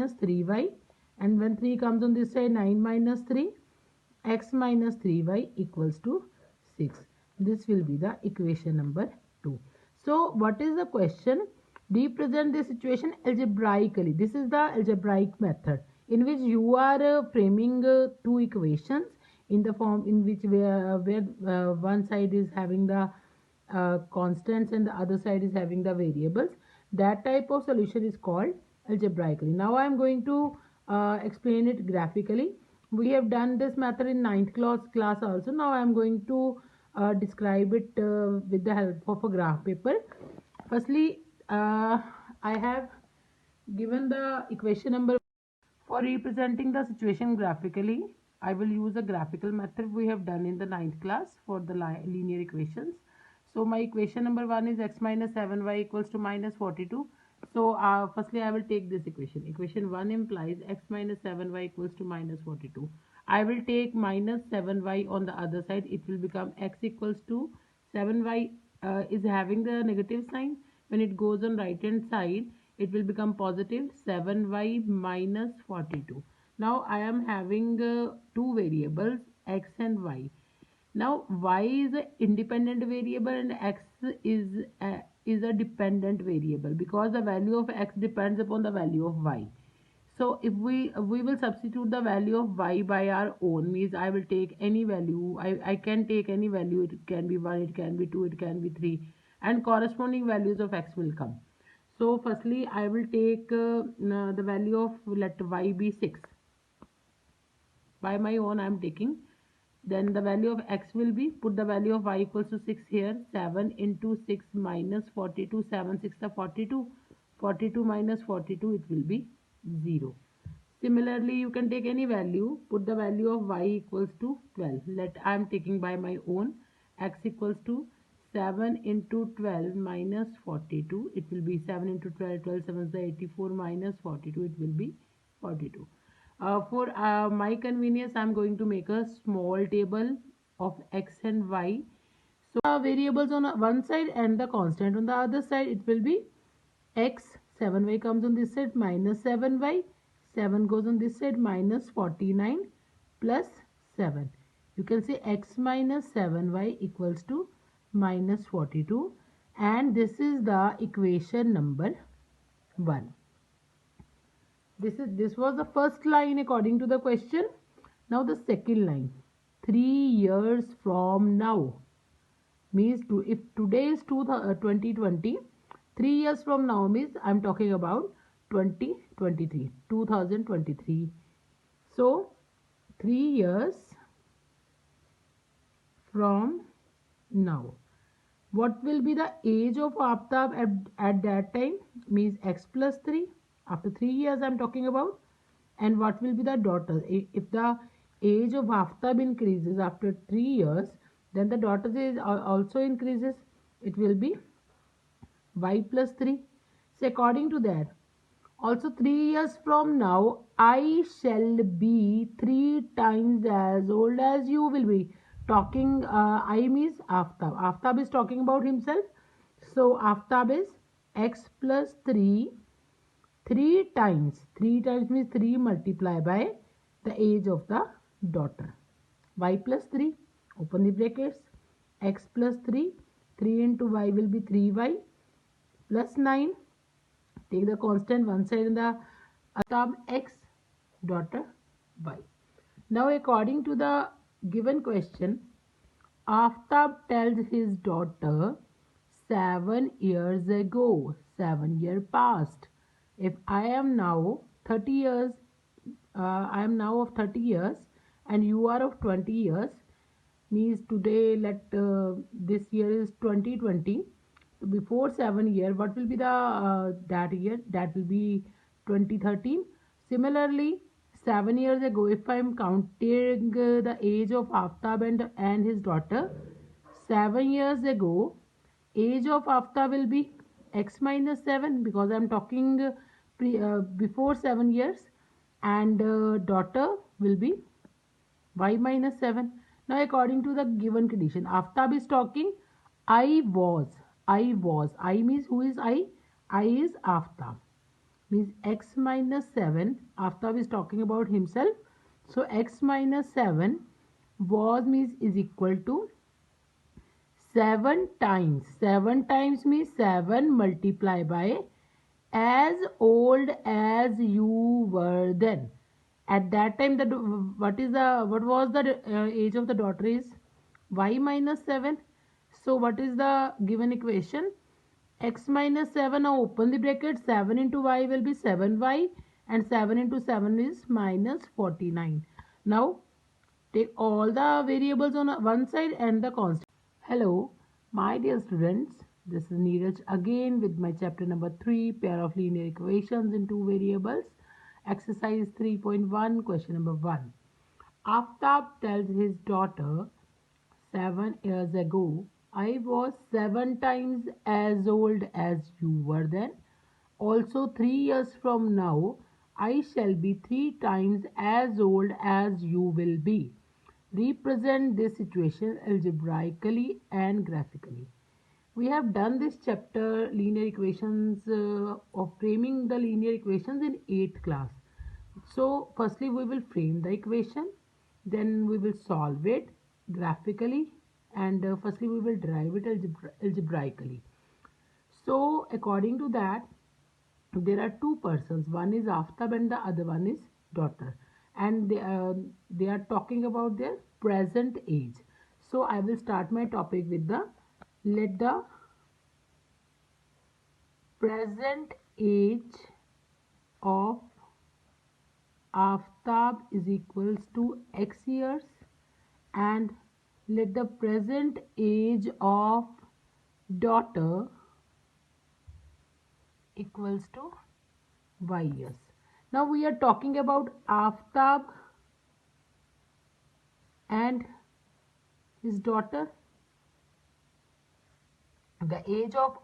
minus 3y, and when 3 comes on this side, 9 minus 3, x minus 3y equals to 6. This will be the equation number 2. So what is the question? Represent this situation algebraically. This is the algebraic method in which you are framing two equations in the form in which where one side is having the constants and the other side is having the variables. That type of solution is called algebraically. Now I am going to explain it graphically. We have done this method in 9th class also. Now I am going to describe it with the help of a graph paper. Firstly, I have given the equation number. For representing the situation graphically, I will use a graphical method we have done in the 9th class for the linear equations. So my equation number 1 is x minus 7y equals to minus 42. So firstly I will take this equation. Equation 1 implies x minus 7y equals to minus 42. I will take minus 7y on the other side. It will become x equals to 7y is having the negative sign. When it goes on right hand side, it will become positive 7y minus 42. Now I am having two variables x and y. Now y is an independent variable and x is a dependent variable because the value of x depends upon the value of y. So if we will substitute the value of y by our own, means I will take any value. I can take any value. It can be 1, it can be 2, it can be 3, and corresponding values of x will come. So firstly I will take the value of, let y be 6. By my own I am taking. Then the value of x will be, put the value of y equals to 6 here. 7 into 6 minus 42. 7 6 are 42. 42 minus 42, it will be 0. Similarly, you can take any value. Put the value of y equals to 12. Let I am taking by my own. X equals to 7 into 12 minus 42. It will be 7 into 12. 12 7 is 84 minus 42. It will be 42. For my convenience, I am going to make a small table of x and y. So variables on one side and the constant on the other side. It will be x, 7y comes on this side, minus 7y. 7 goes on this side, minus 49 plus 7. You can say x minus 7y equals to minus 42, and this is the equation number 1. This was the first line according to the question. Now the second line, 3 years from now, means if today is 2020, 3 years from now means I am talking about 2023. So 3 years from now, what will be the age of Aftab at that time? Means x plus 3. After 3 years I am talking about. And what will be the daughter? If the age of Aftab increases after 3 years, then the daughter's age also increases. It will be y plus 3. So according to that, also 3 years from now, I shall be 3 times as old as you will be. Talking, I means Aftab. Aftab is talking about himself. So Aftab is x plus 3. 3 times. 3 times means 3 multiplied by the age of the daughter. Y plus 3. Open the brackets. X plus 3. 3 into y will be 3y plus 9. Take the constant one side in the term x, daughter y. Now according to the given question, Aftab tells his daughter 7 years ago. 7 years passed. If I am now 30 years, I am now of 30 years and you are of 20 years, means today this year is 2020. Before 7 years, what will be the that year? That will be 2013. Similarly, 7 years ago, if I am counting the age of Aftab and his daughter, 7 years ago, age of Aftab will be x minus 7 because I am talking before 7 years, and daughter will be y minus 7. Now according to the given condition, Aftab is talking I was. I means who is I? I is Aftab. means x minus 7. Aftab is talking about himself. So x minus 7 was means is equal to 7 times. 7 times means 7 multiplied by as old as you were then. At that time, the what was the age of the daughter is y minus 7. So what is the given equation? X minus 7. Now open the bracket. 7 into y will be 7y, and 7 into 7 is minus 49. Now take all the variables on one side and the constant. Hello, my dear students. This is Neeraj again with my chapter number 3, pair of linear equations in two variables. Exercise 3.1, question number 1. Aftab tells his daughter, 7 years ago, I was 7 times as old as you were then. Also, 3 years from now, I shall be 3 times as old as you will be. Represent this situation algebraically and graphically. We have done this chapter linear equations of framing the linear equations in 8th class. So firstly we will frame the equation, then we will solve it graphically, and firstly we will derive it algebraically. So according to that, there are two persons, one is Aftab and the other one is daughter, and they are talking about their present age. So I will start my topic with the let the present age of Aftab is equals to x years, and let the present age of daughter equals to y years. Now we are talking about Aftab and his daughter. The age of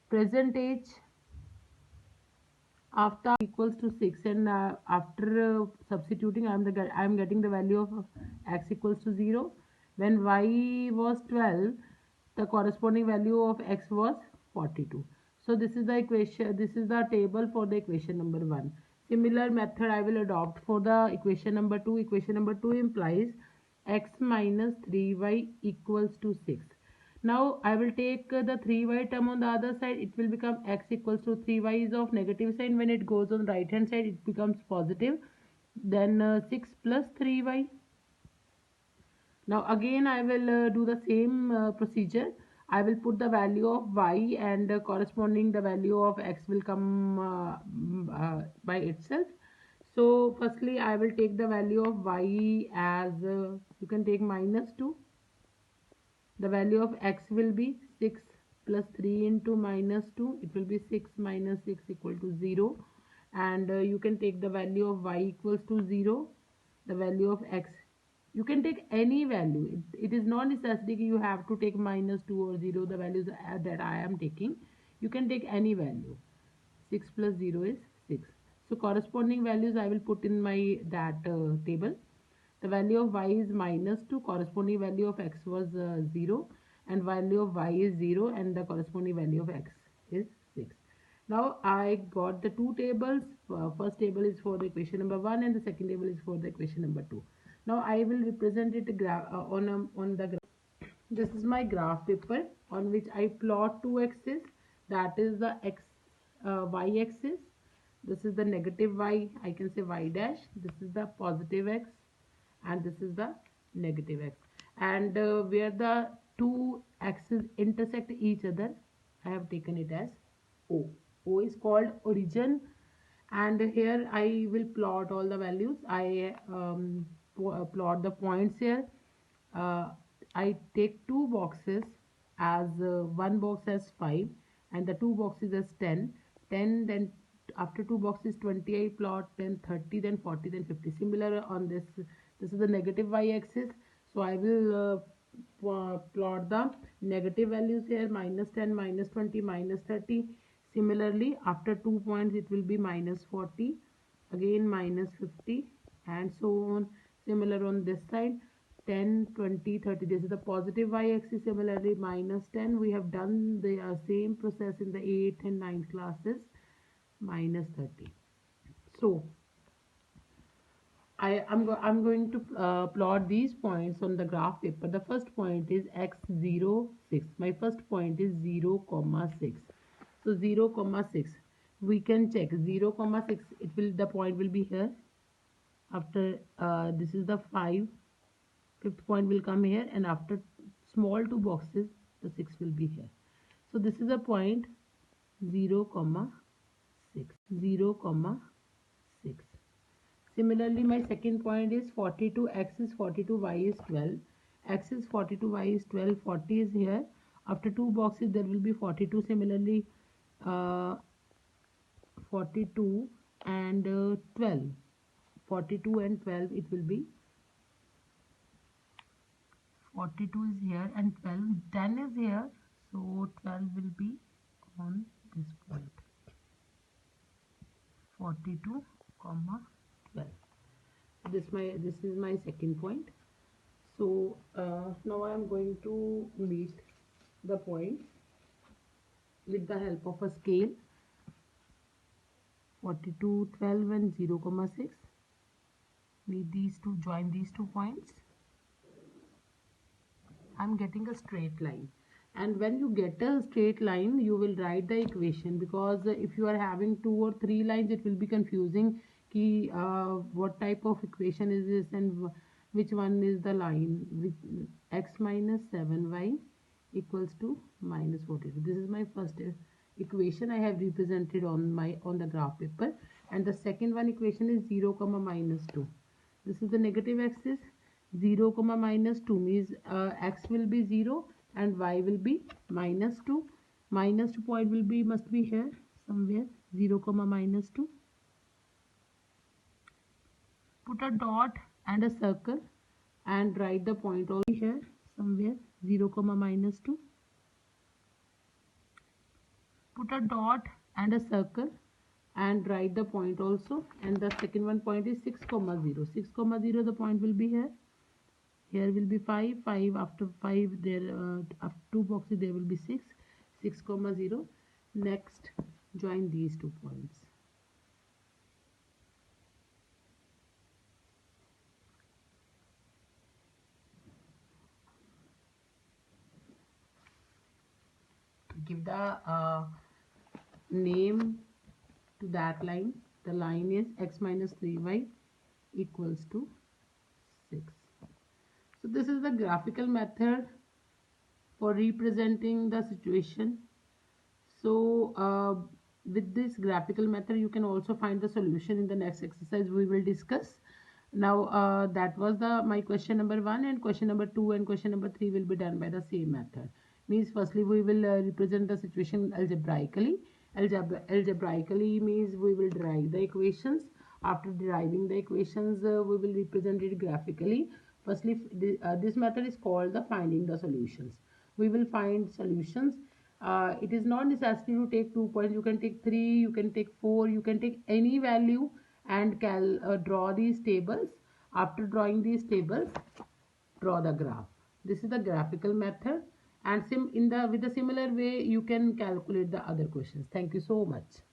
present age after equals to 6, and after substituting I'm getting the value of x equals to 0. When y was 12, the corresponding value of x was 42. So this is the equation, this is the table for the equation number 1. Similar method I will adopt for the equation number 2. Equation number 2 implies x minus 3y equals to 6. Now I will take the 3y term on the other side. It will become x equals to 3y is of negative sign. When it goes on the right hand side, it becomes positive. Then 6 plus 3y. Now again I will do the same procedure. I will put the value of y, and corresponding the value of x will come by itself. So firstly I will take the value of y as you can take minus 2. The value of x will be 6 plus 3 into minus 2. It will be 6 minus 6 equal to 0. And you can take the value of y equals to 0. The value of x. You can take any value. It is not necessary you have to take minus 2 or 0. The values that I am taking. You can take any value. 6 plus 0 is 6. So corresponding values I will put in my that table. The value of y is minus 2, corresponding value of x was 0, and value of y is 0, and the corresponding value of x is 6. Now I got the two tables. First table is for the equation number 1, and the second table is for the equation number 2. Now I will represent it on the graph. This is my graph paper on which I plot two axes. That is the y axis. This is the negative y. I can say y dash. This is the positive x, and this is the negative x, and where the two axes intersect each other, I have taken it as O is called origin, and here I will plot all the values. I plot the points here. uh, I take two boxes as one box has 5 and the two boxes as 10. Then after two boxes 20 I plot, then 30, then 40, then 50. Similar on this is the negative y-axis. So I will plot the negative values here, minus 10, minus 20, minus 30. Similarly, after 2 points it will be minus 40, again minus 50, and so on. Similar on this side, 10, 20, 30. This is the positive y-axis. Similarly, minus 10. We have done the same process in the 8th and 9th classes. minus 30. So I'm going to plot these points on the graph paper. The first point is x0 6. My first point is 0 comma 6. So 0 comma 6. We can check 0 comma 6. The point will be here. After this is the 5. Fifth point will come here, and after small two boxes the 6 will be here. So this is a point 0 comma 6. 0 comma 6. Similarly, my second point is 42. X is 42, y is 12. X is 42, y is 12. 40 is here. After two boxes there will be 42. Similarly, uh, 42 and 12. 42 and 12, it will be 42 is here and 12. 10 is here, so 12 will be on this point. 42 comma 12. This is my second point. So now I am going to meet the points with the help of a scale. 42, 12 and 0 comma 6. Meet these two, join these 2 points. I'm getting a straight line. And when you get a straight line, you will write the equation, because if you are having 2 or 3 lines, it will be confusing ki, what type of equation is this and which one is the line. With x minus 7y equals to minus 42. This is my first equation I have represented on the graph paper, and the second one equation is 0 comma minus 2. This is the negative axis. 0 comma minus 2 means x will be 0 and y will be minus 2. Minus 2 point must be here somewhere. 0 comma minus 2. Put a dot and a circle and write the point also here somewhere. 0 comma minus 2. Put a dot and a circle and write the point also, and the second one point is 6 comma 0. 6 comma 0, the point will be here. Here will be 5. 5 after 5 there, after 2 boxes there will be 6. 6 comma 0. Next, join these 2 points. Give the name to that line. The line is x minus 3y equals to 6. So this is the graphical method for representing the situation. So with this graphical method you can also find the solution in the next exercise we will discuss. Now that was my question number 1, and question number 2 and question number 3 will be done by the same method. Means firstly we will represent the situation algebraically. Algebraically means we will derive the equations. After deriving the equations we will represent it graphically. Firstly, this method is called the finding the solutions. We will find solutions. It is not necessary to take 2 points. You can take 3, you can take 4, you can take any value and draw these tables. After drawing these tables, draw the graph. This is the graphical method, and with a similar way you can calculate the other questions. Thank you so much.